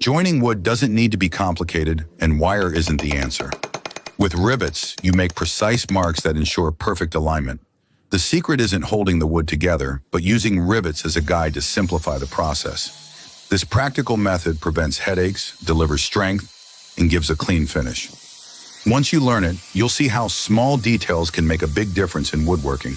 Joining wood doesn't need to be complicated, and wire isn't the answer. With rivets, you make precise marks that ensure perfect alignment. The secret isn't holding the wood together, but using rivets as a guide to simplify the process. This practical method prevents headaches, delivers strength, and gives a clean finish. Once you learn it, you'll see how small details can make a big difference in woodworking.